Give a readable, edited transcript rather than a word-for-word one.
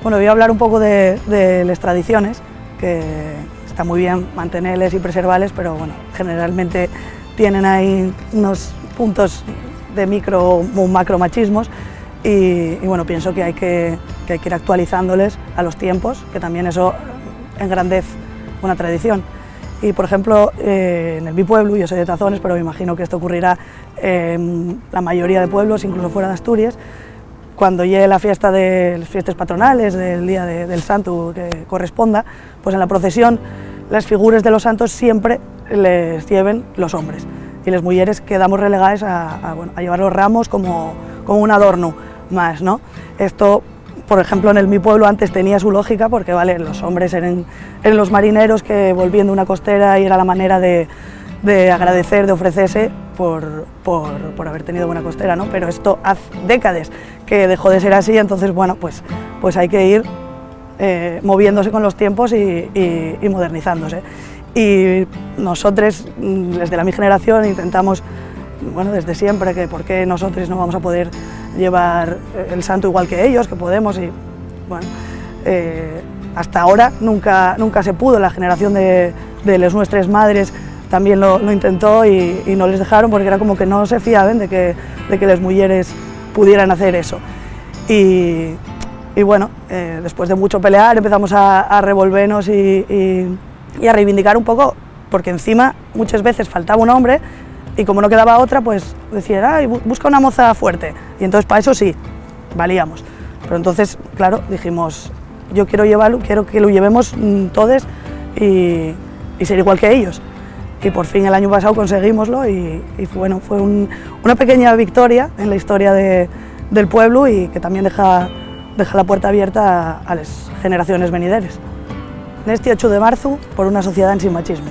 Bueno, voy a hablar un poco de las tradiciones, que está muy bien mantenerles y preservarles, pero bueno, generalmente tienen ahí unos puntos de micro o macro machismos y bueno, pienso que hay que ir actualizándoles a los tiempos, que también eso engrandece una tradición. Y por ejemplo, en mi pueblo, yo soy de Tazones, pero me imagino que esto ocurrirá en la mayoría de pueblos, incluso fuera de Asturias, cuando llegue la fiesta de las fiestas patronales, del día del santo que corresponda, pues en la procesión las figuras de los santos siempre les lleven los hombres y las mujeres quedamos relegadas a llevar los ramos como un adorno más, ¿no? Esto, por ejemplo, en mi pueblo antes tenía su lógica porque vale, los hombres eran los marineros que volviendo una costera y era la manera de agradecer, de ofrecerse por haber tenido buena costera, ¿no? Pero esto hace décadas que dejó de ser así, entonces bueno, pues hay que ir moviéndose con los tiempos y modernizándose. Y nosotros, desde mi generación, intentamos, bueno, desde siempre, que por qué nosotros no vamos a poder llevar el santo igual que ellos, que podemos, y bueno, hasta ahora nunca se pudo. La generación de las nuestras madres también lo intentó y no les dejaron porque era como que no se fiaban de que las mujeres pudieran hacer eso. Y bueno, después de mucho pelear empezamos a revolvernos y a reivindicar un poco, porque encima muchas veces faltaba un hombre y como no quedaba otra, pues decían, ay, busca una moza fuerte, y entonces para eso sí, valíamos. Pero entonces, claro, dijimos, yo quiero llevarlo, quiero que lo llevemos todos y ser igual que ellos. Y por fin el año pasado conseguimoslo y bueno, fue una pequeña victoria en la historia del pueblo y que también deja la puerta abierta a las generaciones venideras. Este 8 de marzo, por una sociedad sin machismo.